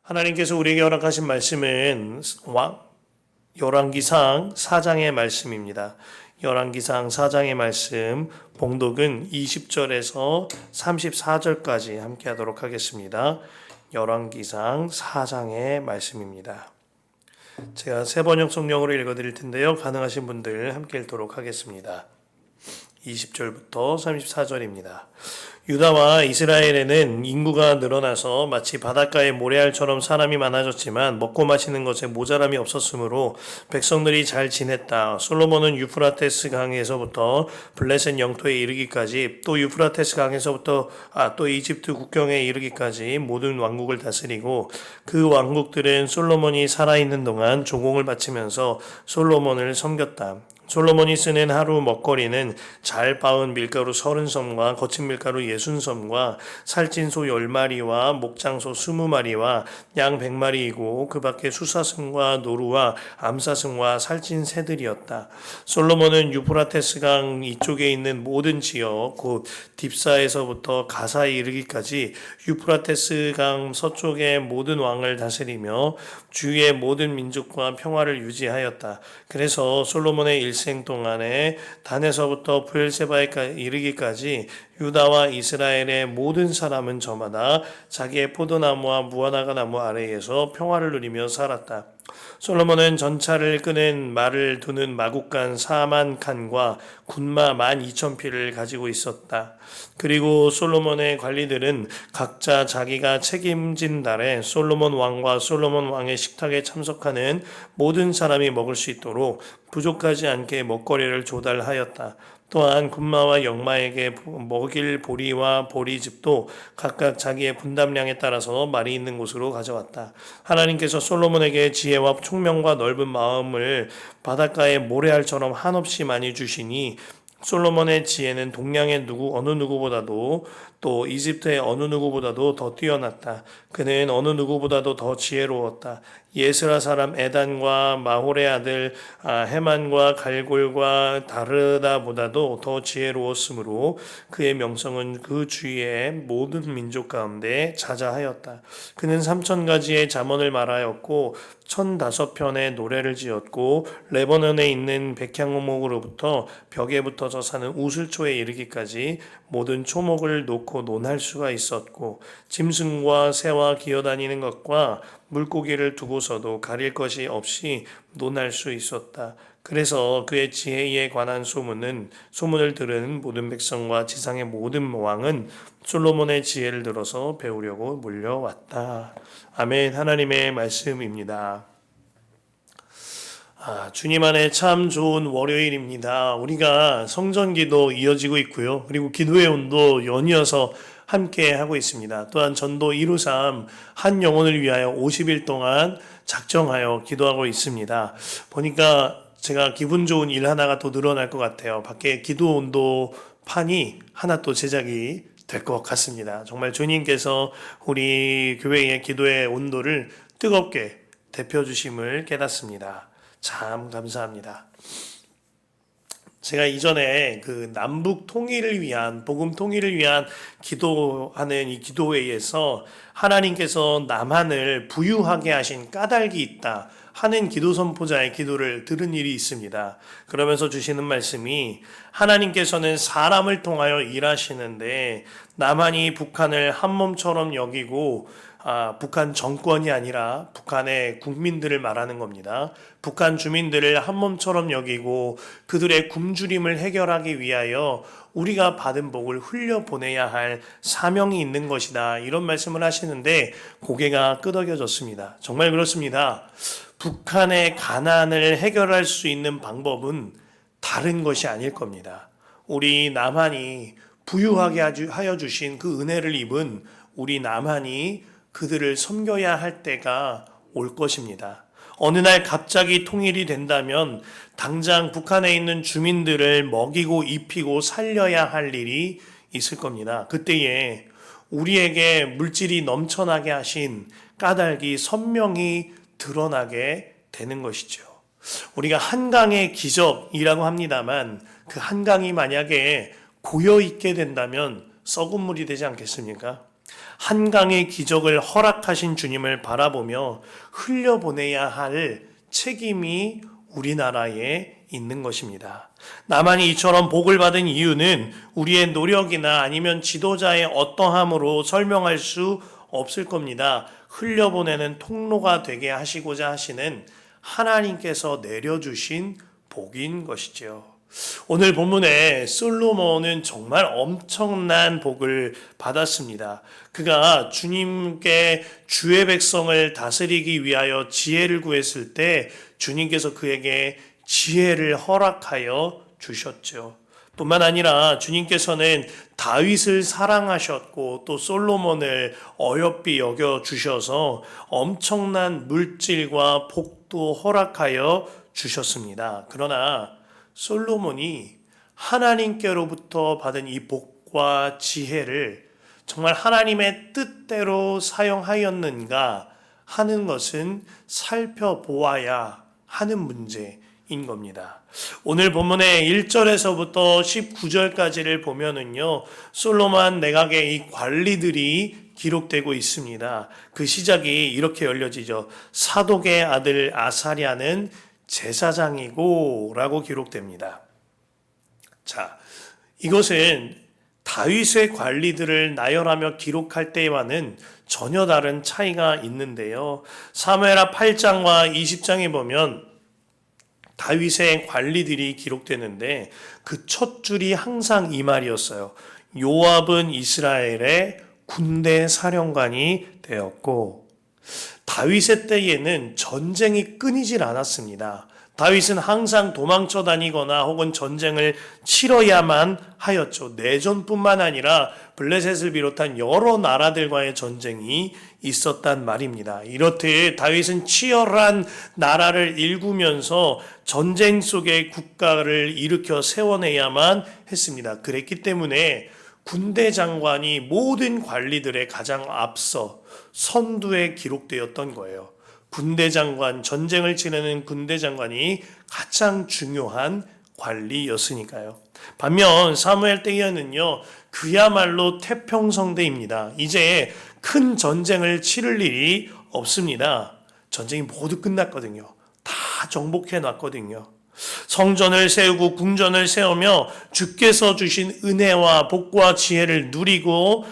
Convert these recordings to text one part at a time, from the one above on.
하나님께서 우리에게 허락하신 말씀은 열왕기상 4장의 말씀입니다. 열왕기상 4장의 말씀 봉독은 20절에서 34절까지 함께 하도록 하겠습니다. 열왕기상 4장의 말씀입니다. 제가 세 번역 성령으로 읽어드릴 텐데요. 가능하신 분들 함께 읽도록 하겠습니다. 20절부터 34절입니다. 유다와 이스라엘에는 인구가 늘어나서 마치 바닷가의 모래알처럼 사람이 많아졌지만 먹고 마시는 것에 모자람이 없었으므로 백성들이 잘 지냈다. 솔로몬은 유프라테스 강에서부터 블레셋 영토에 이르기까지 또 유프라테스 강에서부터 또 이집트 국경에 이르기까지 모든 왕국을 다스리고 그 왕국들은 솔로몬이 살아있는 동안 조공을 바치면서 솔로몬을 섬겼다. 솔로몬이 쓰는 하루 먹거리는 잘 빻은 밀가루 30섬과 거친 밀가루 60섬과 살찐 소 10마리와 목장소 20마리와 양 100마리이고 그 밖에 수사승과 노루와 암사승과 살찐 새들이었다. 솔로몬은 유프라테스강 이쪽에 있는 모든 지역 곧 딥사에서부터 가사에 이르기까지 유프라테스강 서쪽의 모든 왕을 다스리며 주위의 모든 민족과 평화를 유지하였다. 그래서 솔로몬의 일생 동안에 단에서부터 브엘세바에 이르기까지 유다와 이스라엘의 모든 사람은 저마다 자기의 포도나무와 무화과나무 나무 아래에서 평화를 누리며 살았다. 솔로몬은 전차를 끄는 말을 두는 마국간 4만 칸과 군마 12,000匹를 가지고 있었다. 그리고 솔로몬의 관리들은 각자 자기가 책임진 달에 솔로몬 왕과 솔로몬 왕의 식탁에 참석하는 모든 사람이 먹을 수 있도록 부족하지 않게 먹거리를 조달하였다. 또한 군마와 역마에게 먹일 보리와 보리즙도 각각 자기의 분담량에 따라서 말이 있는 곳으로 가져왔다. 하나님께서 솔로몬에게 지혜와 총명과 넓은 마음을 바닷가의 모래알처럼 한없이 많이 주시니 솔로몬의 지혜는 동양의 어느 누구보다도 또 이집트의 어느 누구보다도 더 뛰어났다. 그는 어느 누구보다도 더 지혜로웠다. 예스라 사람 에단과 마홀의 아들 헤만과 갈골과 다르다보다도 더 지혜로웠으므로 그의 명성은 그 주위의 모든 민족 가운데 자자하였다. 그는 3,000가지의 잠언을 말하였고 1,005편의 노래를 지었고 레바논에 있는 백향목으로부터 벽에 붙어서 사는 우슬초에 이르기까지 모든 초목을 놓고 논할 수가 있었고 짐승과 새와 기어다니는 것과 물고기를 두고서도 가릴 것이 없이 논할 수 있었다. 그래서 그의 지혜에 관한 소문을 들은 모든 백성과 지상의 모든 왕은 솔로몬의 지혜를 들어서 배우려고 몰려왔다. 아멘. 하나님의 말씀입니다. 주님 안에 참 좋은 월요일입니다. 우리가 성전기도 이어지고 있고요. 그리고 기도의 온도 연이어서 함께 하고 있습니다. 또한 전도 153 한 영혼을 위하여 50일 동안 작정하여 기도하고 있습니다. 보니까 제가 기분 좋은 일 하나가 또 늘어날 것 같아요. 밖에 기도 온도 판이 하나 또 제작이 될 것 같습니다. 정말 주님께서 우리 교회의 기도의 온도를 뜨겁게 데펴주심을 깨닫습니다. 참 감사합니다. 제가 이전에 그 남북 통일을 위한 복음 통일을 위한 기도하는 이 기도회에서 하나님께서 남한을 부유하게 하신 까닭이 있다 하는 기도 선포자의 기도를 들은 일이 있습니다. 그러면서 주시는 말씀이 하나님께서는 사람을 통하여 일하시는데 남한이 북한을 한 몸처럼 여기고 북한 정권이 아니라 북한의 국민들을 말하는 겁니다. 북한 주민들을 한 몸처럼 여기고 그들의 굶주림을 해결하기 위하여 우리가 받은 복을 흘려보내야 할 사명이 있는 것이다. 이런 말씀을 하시는데 고개가 끄덕여졌습니다. 정말 그렇습니다. 북한의 가난을 해결할 수 있는 방법은 다른 것이 아닐 겁니다. 우리 남한이 부유하게 하여 주신 그 은혜를 입은 우리 남한이 그들을 섬겨야 할 때가 올 것입니다. 어느 날 갑자기 통일이 된다면 당장 북한에 있는 주민들을 먹이고 입히고 살려야 할 일이 있을 겁니다. 그때에 우리에게 물질이 넘쳐나게 하신 까닭이 선명히 드러나게 되는 것이죠. 우리가 한강의 기적이라고 합니다만 그 한강이 만약에 고여 있게 된다면 썩은 물이 되지 않겠습니까? 한강의 기적을 허락하신 주님을 바라보며 흘려보내야 할 책임이 우리나라에 있는 것입니다. 나만이 이처럼 복을 받은 이유는 우리의 노력이나 아니면 지도자의 어떠함으로 설명할 수 없을 겁니다. 흘려보내는 통로가 되게 하시고자 하시는 하나님께서 내려주신 복인 것이죠. 오늘 본문에 솔로몬은 정말 엄청난 복을 받았습니다. 그가 주님께 주의 백성을 다스리기 위하여 지혜를 구했을 때 주님께서 그에게 지혜를 허락하여 주셨죠. 뿐만 아니라 주님께서는 다윗을 사랑하셨고 또 솔로몬을 어여삐 여겨 주셔서 엄청난 물질과 복도 허락하여 주셨습니다. 그러나 솔로몬이 하나님께로부터 받은 이 복과 지혜를 정말 하나님의 뜻대로 사용하였는가 하는 것은 살펴보아야 하는 문제인 겁니다. 오늘 본문의 1절에서부터 19절까지를 보면은요, 솔로몬 내각의 이 관리들이 기록되고 있습니다. 그 시작이 이렇게 열려지죠. 사독의 아들 아사랴는 제사장이고 라고 기록됩니다. 자, 이것은 다윗의 관리들을 나열하며 기록할 때와는 전혀 다른 차이가 있는데요. 사무엘하 8장과 20장에 보면 다윗의 관리들이 기록되는데 그 첫 줄이 항상 이 말이었어요. 요압은 이스라엘의 군대 사령관이 되었고, 다윗의 때에는 전쟁이 끊이질 않았습니다. 다윗은 항상 도망쳐 다니거나 혹은 전쟁을 치러야만 하였죠. 내전뿐만 아니라 블레셋을 비롯한 여러 나라들과의 전쟁이 있었단 말입니다. 이렇듯 다윗은 치열한 나라를 일구면서 전쟁 속에 국가를 일으켜 세워내야만 했습니다. 그랬기 때문에 군대 장관이 모든 관리들의 가장 앞서 선두에 기록되었던 거예요. 군대 장관, 전쟁을 치르는 군대 장관이 가장 중요한 관리였으니까요. 반면 사무엘 때에는요, 그야말로 태평성대입니다. 이제 큰 전쟁을 치를 일이 없습니다. 전쟁이 모두 끝났거든요. 다 정복해 놨거든요. 성전을 세우고 궁전을 세우며 주께서 주신 은혜와 복과 지혜를 누리고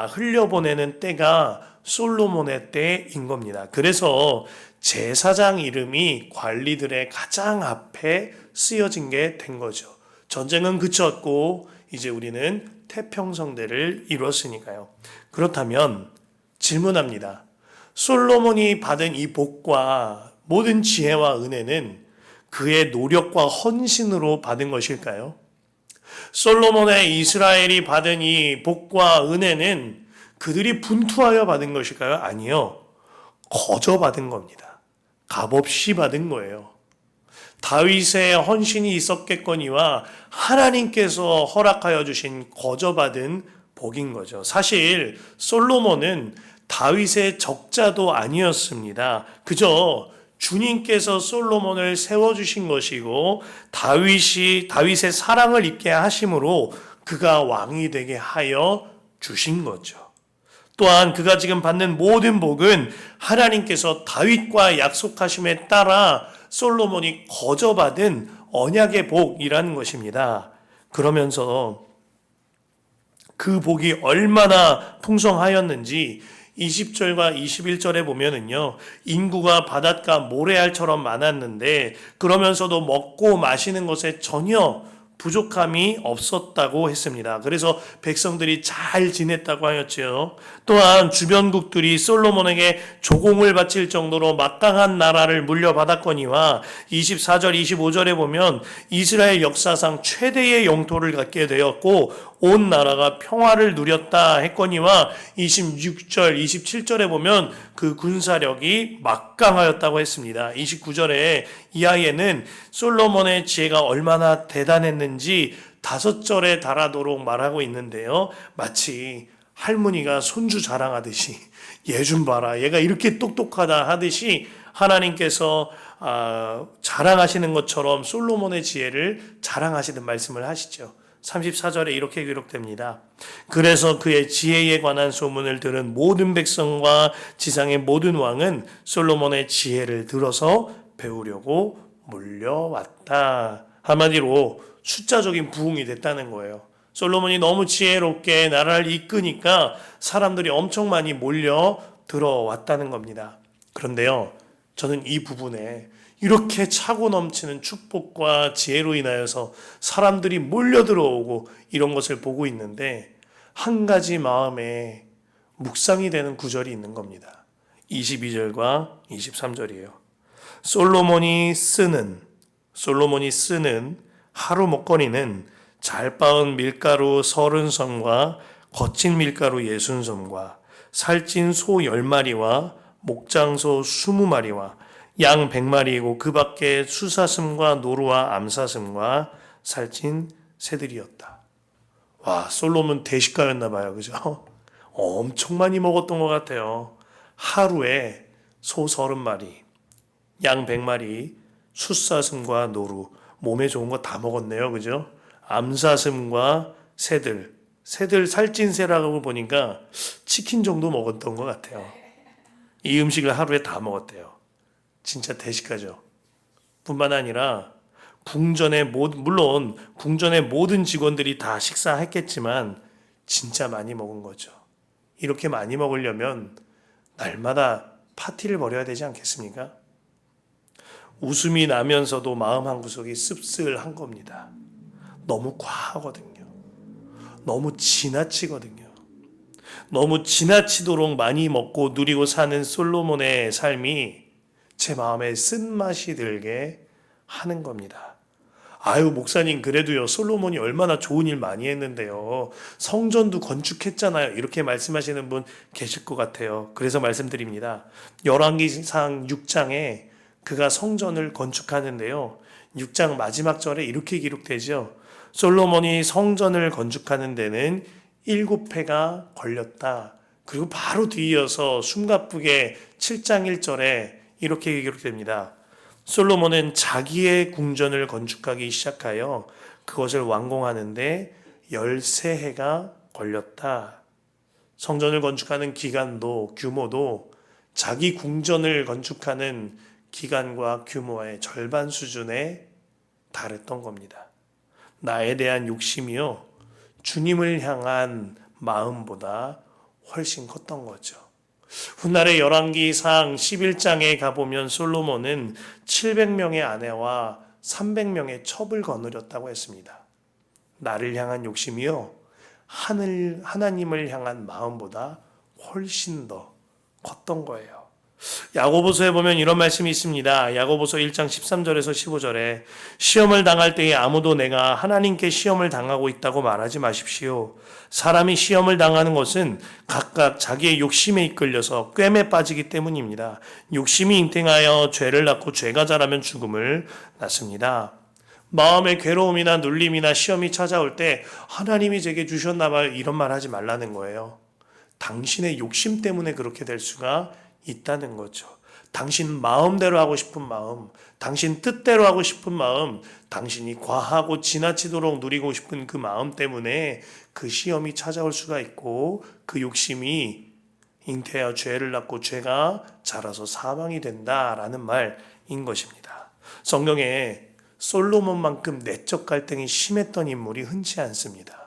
흘려보내는 때가 솔로몬의 때인 겁니다. 그래서 제사장 이름이 관리들의 가장 앞에 쓰여진 게 된 거죠. 전쟁은 그쳤고 이제 우리는 태평성대를 이뤘으니까요. 그렇다면 질문합니다. 솔로몬이 받은 이 복과 모든 지혜와 은혜는 그의 노력과 헌신으로 받은 것일까요? 솔로몬의 이스라엘이 받은 이 복과 은혜는 그들이 분투하여 받은 것일까요? 아니요. 거저 받은 겁니다. 값없이 받은 거예요. 다윗의 헌신이 있었겠거니와 하나님께서 허락하여 주신 거저 받은 복인 거죠. 사실 솔로몬은 다윗의 적자도 아니었습니다. 그저 주님께서 솔로몬을 세워주신 것이고 다윗의 사랑을 입게 하심으로 그가 왕이 되게 하여 주신 거죠. 또한 그가 지금 받는 모든 복은 하나님께서 다윗과 약속하심에 따라 솔로몬이 거저받은 언약의 복이라는 것입니다. 그러면서 그 복이 얼마나 풍성하였는지 20절과 21절에 보면은요, 인구가 바닷가 모래알처럼 많았는데 그러면서도 먹고 마시는 것에 전혀 부족함이 없었다고 했습니다. 그래서 백성들이 잘 지냈다고 하였죠. 또한 주변국들이 솔로몬에게 조공을 바칠 정도로 막강한 나라를 물려받았거니와 24절 25절에 보면 이스라엘 역사상 최대의 영토를 갖게 되었고 온 나라가 평화를 누렸다 했거니와 26절 27절에 보면 그 군사력이 막강하였다고 했습니다. 29절에 이하에는 솔로몬의 지혜가 얼마나 대단했는지 5절에 달하도록 말하고 있는데요. 마치 할머니가 손주 자랑하듯이 얘 좀 봐라, 얘가 이렇게 똑똑하다 하듯이 하나님께서 자랑하시는 것처럼 솔로몬의 지혜를 자랑하시는 말씀을 하시죠. 34절에 이렇게 기록됩니다. 그래서 그의 지혜에 관한 소문을 들은 모든 백성과 지상의 모든 왕은 솔로몬의 지혜를 들어서 배우려고 몰려왔다. 한마디로 숫자적인 부흥이 됐다는 거예요. 솔로몬이 너무 지혜롭게 나라를 이끄니까 사람들이 엄청 많이 몰려 들어왔다는 겁니다. 그런데요, 저는 이 부분에 이렇게 차고 넘치는 축복과 지혜로 인하여서 사람들이 몰려 들어오고 이런 것을 보고 있는데 한 가지 마음에 묵상이 되는 구절이 있는 겁니다. 22절과 23절이에요. 솔로몬이 쓰는 하루 먹거리는 잘 빻은 밀가루 30섬과 거친 밀가루 60섬과 살찐 소 10마리와 목장소 20마리와 양 100마리이고 그 밖에 수사슴과 노루와 암사슴과 살찐 새들이었다. 와, 솔로몬 대식가였나 봐요. 그죠? 엄청 많이 먹었던 것 같아요. 하루에 소 30마리, 양 100마리, 숫사슴과 노루, 몸에 좋은 거 다 먹었네요. 그죠? 암사슴과 새들 살찐 새라고 보니까 치킨 정도 먹었던 것 같아요. 이 음식을 하루에 다 먹었대요. 진짜 대식가죠. 뿐만 아니라 물론 궁전의 모든 직원들이 다 식사했겠지만 진짜 많이 먹은 거죠. 이렇게 많이 먹으려면 날마다 파티를 벌여야 되지 않겠습니까? 웃음이 나면서도 마음 한구석이 씁쓸한 겁니다. 너무 과하거든요. 너무 지나치거든요. 너무 지나치도록 많이 먹고 누리고 사는 솔로몬의 삶이 제 마음에 쓴맛이 들게 하는 겁니다. 아유, 목사님, 그래도요, 솔로몬이 얼마나 좋은 일 많이 했는데요. 성전도 건축했잖아요. 이렇게 말씀하시는 분 계실 것 같아요. 그래서 말씀드립니다. 열왕기상 6장에 그가 성전을 건축하는데요. 6장 마지막 절에 이렇게 기록되죠. 솔로몬이 성전을 건축하는 데는 7해가 걸렸다. 그리고 바로 뒤이어서 숨가쁘게 7장 1절에 이렇게 기록됩니다. 솔로몬은 자기의 궁전을 건축하기 시작하여 그것을 완공하는데 13해가 걸렸다. 성전을 건축하는 기간도 규모도 자기 궁전을 건축하는 기간과 규모의 절반 수준에 달했던 겁니다. 나에 대한 욕심이요, 주님을 향한 마음보다 훨씬 컸던 거죠. 훗날의 열왕기상 11장에 가보면 솔로몬은 700명의 아내와 300명의 첩을 거느렸다고 했습니다. 나를 향한 욕심이요, 하나님을 향한 마음보다 훨씬 더 컸던 거예요. 야고보서에 보면 이런 말씀이 있습니다. 야고보서 1장 13절에서 15절에 시험을 당할 때에 아무도 내가 하나님께 시험을 당하고 있다고 말하지 마십시오. 사람이 시험을 당하는 것은 각각 자기의 욕심에 이끌려서 꿰매 빠지기 때문입니다. 욕심이 잉태하여 죄를 낳고 죄가 자라면 죽음을 낳습니다. 마음의 괴로움이나 눌림이나 시험이 찾아올 때 하나님이 제게 주셨나 봐요, 이런 말 하지 말라는 거예요. 당신의 욕심 때문에 그렇게 될 수가 있다는 거죠. 당신 마음대로 하고 싶은 마음, 당신 뜻대로 하고 싶은 마음, 당신이 과하고 지나치도록 누리고 싶은 그 마음 때문에 그 시험이 찾아올 수가 있고 그 욕심이 잉태하여 죄를 낳고 죄가 자라서 사망이 된다라는 말인 것입니다. 성경에 솔로몬만큼 내적 갈등이 심했던 인물이 흔치 않습니다.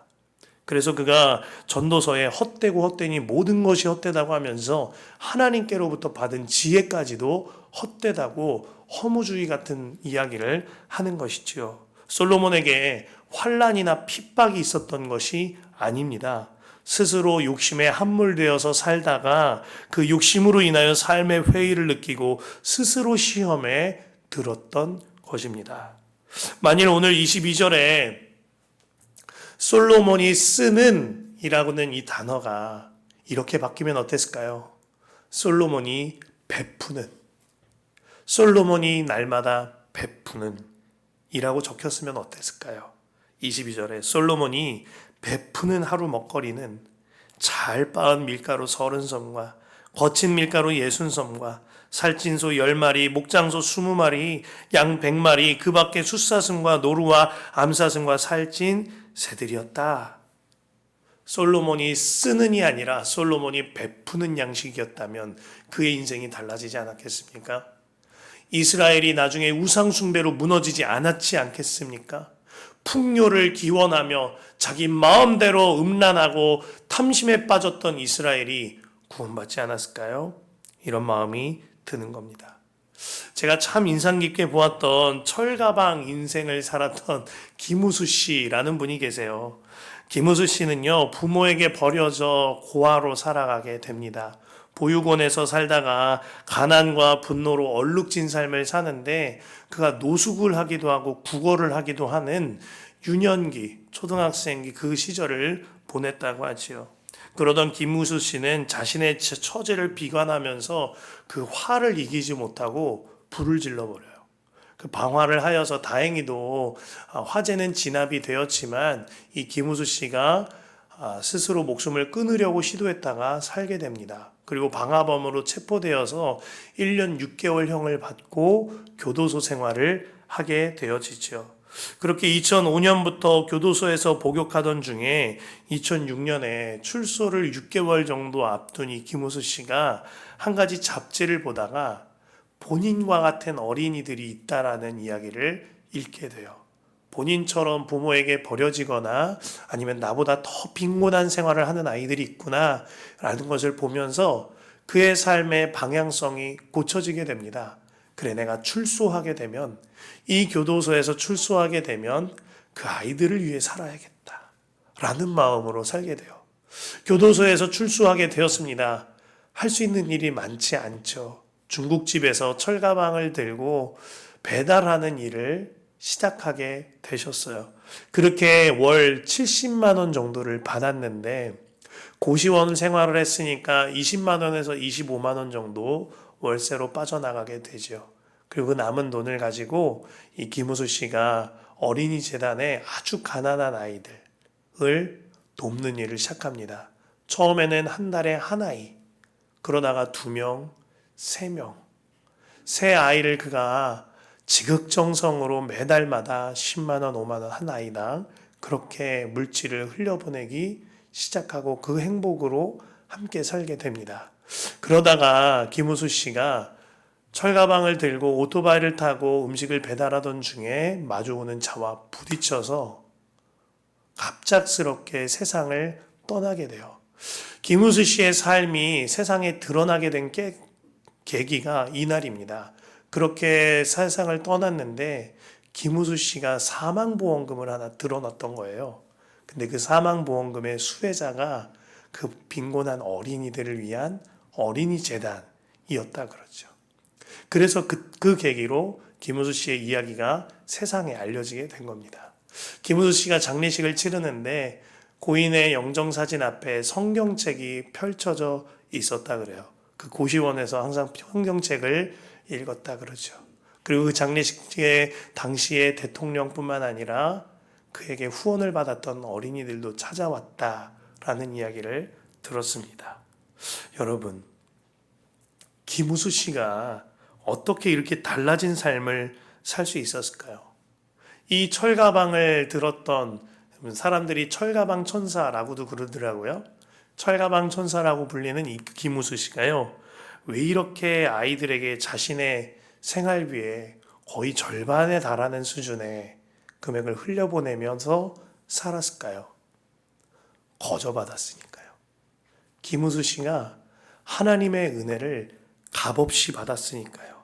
그래서 그가 전도서에 헛되고 헛되니 모든 것이 헛되다고 하면서 하나님께로부터 받은 지혜까지도 헛되다고 허무주의 같은 이야기를 하는 것이지요. 솔로몬에게 환난이나 핍박이 있었던 것이 아닙니다. 스스로 욕심에 함몰되어서 살다가 그 욕심으로 인하여 삶의 회의를 느끼고 스스로 시험에 들었던 것입니다. 만일 오늘 22절에 솔로몬이 쓰는 이라고는 이 단어가 이렇게 바뀌면 어땠을까요? 솔로몬이 베푸는, 솔로몬이 날마다 베푸는 이라고 적혔으면 어땠을까요? 22절에 솔로몬이 베푸는 하루 먹거리는 잘 빻은 밀가루 30섬과 거친 밀가루 60섬과 살찐 소 10마리, 목장소 20마리, 양 100마리, 그 밖에 숫사슴과 노루와 암사슴과 살찐 새들이었다. 솔로몬이 쓰는이 아니라 솔로몬이 베푸는 양식이었다면 그의 인생이 달라지지 않았겠습니까? 이스라엘이 나중에 우상숭배로 무너지지 않았지 않겠습니까? 풍요를 기원하며 자기 마음대로 음란하고 탐심에 빠졌던 이스라엘이 구원받지 않았을까요? 이런 마음이 드는 겁니다. 제가 참 인상 깊게 보았던 철가방 인생을 살았던 김우수 씨라는 분이 계세요. 김우수 씨는요, 부모에게 버려져 고아로 살아가게 됩니다. 보육원에서 살다가 가난과 분노로 얼룩진 삶을 사는데 그가 노숙을 하기도 하고 국어를 하기도 하는 유년기, 초등학생기 그 시절을 보냈다고 하지요. 그러던 김우수 씨는 자신의 처지를 비관하면서 그 화를 이기지 못하고 불을 질러버려요. 그 방화를 하여서 다행히도 화재는 진압이 되었지만 이 김우수 씨가 스스로 목숨을 끊으려고 시도했다가 살게 됩니다. 그리고 방화범으로 체포되어서 1년 6개월형을 받고 교도소 생활을 하게 되어지죠. 그렇게 2005년부터 교도소에서 복역하던 중에 2006년에 출소를 6개월 정도 앞둔 이 김우수 씨가 한 가지 잡지를 보다가 본인과 같은 어린이들이 있다라는 이야기를 읽게 돼요. 본인처럼 부모에게 버려지거나 아니면 나보다 더 빈곤한 생활을 하는 아이들이 있구나 라는 것을 보면서 그의 삶의 방향성이 고쳐지게 됩니다. 그래, 내가 출소하게 되면, 이 교도소에서 출소하게 되면 그 아이들을 위해 살아야겠다 라는 마음으로 살게 돼요. 교도소에서 출소하게 되었습니다. 할 수 있는 일이 많지 않죠. 중국집에서 철가방을 들고 배달하는 일을 시작하게 되셨어요. 그렇게 월 70만 원 정도를 받았는데 고시원 생활을 했으니까 20만 원에서 25만 원 정도 월세로 빠져나가게 되죠. 그리고 남은 돈을 가지고 이 김우수 씨가 어린이 재단에 아주 가난한 아이들을 돕는 일을 시작합니다. 처음에는 한 달에 한 아이, 그러다가 2명, 3명, 세 아이를 그가 지극정성으로 매달마다 10만 원, 5만 원 한 아이당 그렇게 물질을 흘려보내기 시작하고 그 행복으로 함께 살게 됩니다. 그러다가 김우수 씨가 철가방을 들고 오토바이를 타고 음식을 배달하던 중에 마주오는 차와 부딪혀서 갑작스럽게 세상을 떠나게 돼요. 김우수 씨의 삶이 세상에 드러나게 된 계기가 이날입니다. 그렇게 세상을 떠났는데 김우수 씨가 사망보험금을 하나 들어놨던 거예요. 근데 그 사망보험금의 수혜자가 그 빈곤한 어린이들을 위한 어린이 재단이었다 그러죠. 그래서 그 계기로 김우수 씨의 이야기가 세상에 알려지게 된 겁니다. 김우수 씨가 장례식을 치르는데 고인의 영정사진 앞에 성경책이 펼쳐져 있었다 그래요. 그 고시원에서 항상 성경책을 읽었다 그러죠. 그리고 그 장례식에 당시에 대통령뿐만 아니라 그에게 후원을 받았던 어린이들도 찾아왔다라는 이야기를 들었습니다. 여러분, 김우수 씨가 어떻게 이렇게 달라진 삶을 살 수 있었을까요? 이 철가방을 들었던 사람들이 철가방 천사라고도 그러더라고요. 철가방 천사라고 불리는 이 김우수 씨가요, 왜 이렇게 아이들에게 자신의 생활비에 거의 절반에 달하는 수준의 금액을 흘려보내면서 살았을까요? 거저받았으니까요. 김우수 씨가 하나님의 은혜를 값없이 받았으니까요.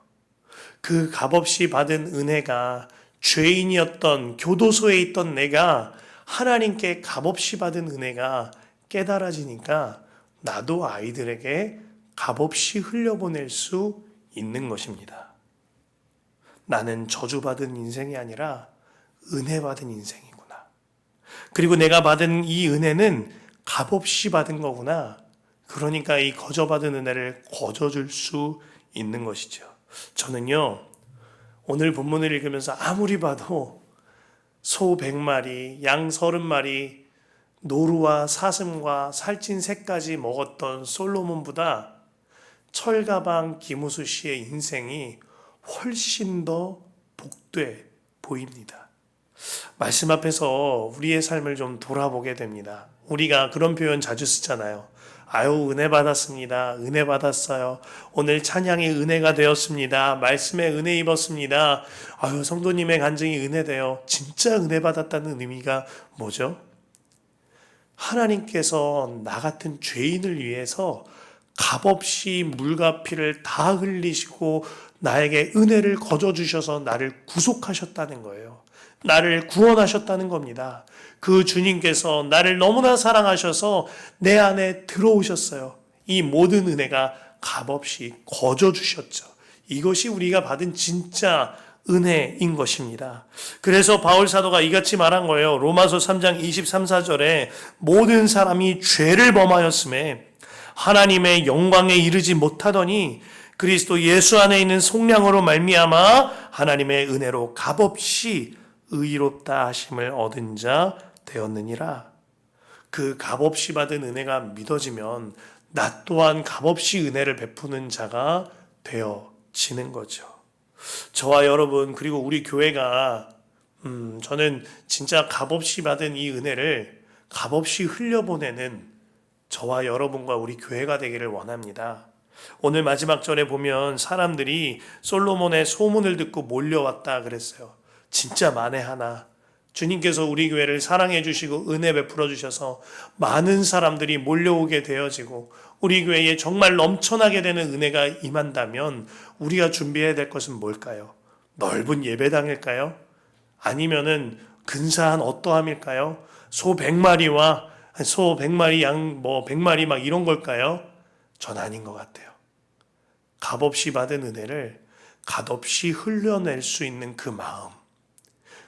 그 값없이 받은 은혜가 죄인이었던 교도소에 있던 내가 하나님께 값없이 받은 은혜가 깨달아지니까 나도 아이들에게 값없이 흘려보낼 수 있는 것입니다. 나는 저주받은 인생이 아니라 은혜받은 인생이구나. 그리고 내가 받은 이 은혜는 값없이 받은 거구나. 그러니까 이 거저받은 은혜를 거저줄 수 있는 것이죠. 저는요, 오늘 본문을 읽으면서 아무리 봐도 소 100마리, 양 30마리, 노루와 사슴과 살찐 새까지 먹었던 솔로몬보다 철가방 김우수 씨의 인생이 훨씬 더 복돼 보입니다. 말씀 앞에서 우리의 삶을 좀 돌아보게 됩니다. 우리가 그런 표현 자주 쓰잖아요. 아유, 은혜 받았습니다. 은혜 받았어요. 오늘 찬양이 은혜가 되었습니다. 말씀에 은혜 입었습니다. 아유, 성도님의 간증이 은혜돼요. 진짜 은혜 받았다는 의미가 뭐죠? 하나님께서 나 같은 죄인을 위해서 값없이 물과 피를 다 흘리시고 나에게 은혜를 거저 주셔서 나를 구속하셨다는 거예요. 나를 구원하셨다는 겁니다. 그 주님께서 나를 너무나 사랑하셔서 내 안에 들어오셨어요. 이 모든 은혜가 값없이 거저 주셨죠. 이것이 우리가 받은 진짜 은혜인 것입니다. 그래서 바울 사도가 이같이 말한 거예요. 로마서 3장 23, 4절에 모든 사람이 죄를 범하였음에 하나님의 영광에 이르지 못하더니 그리스도 예수 안에 있는 속량으로 말미암아 하나님의 은혜로 값없이 의롭다 하심을 얻은 자 되었느니라. 그 값없이 받은 은혜가 믿어지면 나 또한 값없이 은혜를 베푸는 자가 되어지는 거죠. 저와 여러분 그리고 우리 교회가 저는 진짜 값없이 받은 이 은혜를 값없이 흘려보내는 저와 여러분과 우리 교회가 되기를 원합니다. 오늘 마지막 절에 보면 사람들이 솔로몬의 소문을 듣고 몰려왔다 그랬어요. 진짜 만에하나 주님께서 우리 교회를 사랑해 주시고 은혜 베풀어 주셔서 많은 사람들이 몰려오게 되어지고 우리 교회에 정말 넘쳐나게 되는 은혜가 임한다면 우리가 준비해야 될 것은 뭘까요? 넓은 예배당일까요? 아니면은 근사한 어떠함일까요? 소 100마리와 소 100마리 양 100마리 막 이런 걸까요? 전 아닌 것 같아요. 값없이 받은 은혜를 값없이 흘려낼 수 있는 그 마음,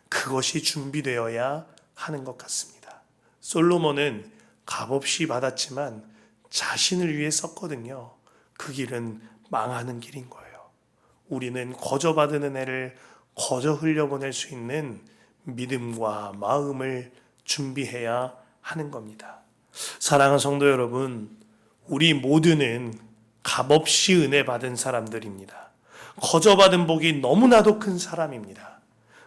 그것이 준비되어야 하는 것 같습니다. 솔로몬은 값없이 받았지만 자신을 위해 썼거든요. 그 길은 망하는 길인 거예요. 우리는 거저 받은 은혜를 거저 흘려보낼 수 있는 믿음과 마음을 준비해야 하는 겁니다. 사랑하는 성도 여러분, 우리 모두는 값없이 은혜 받은 사람들입니다. 거저 받은 복이 너무나도 큰 사람입니다.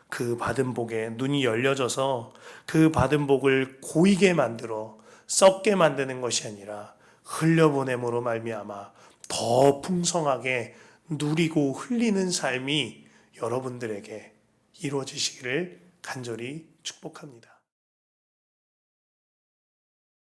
그 받은 복에 눈이 열려져서 그 받은 복을 고이게 만들어 썩게 만드는 것이 아니라 흘려보냄으로 말미암아 더 풍성하게 누리고 흘리는 삶이 여러분들에게 이루어지시기를 간절히 축복합니다.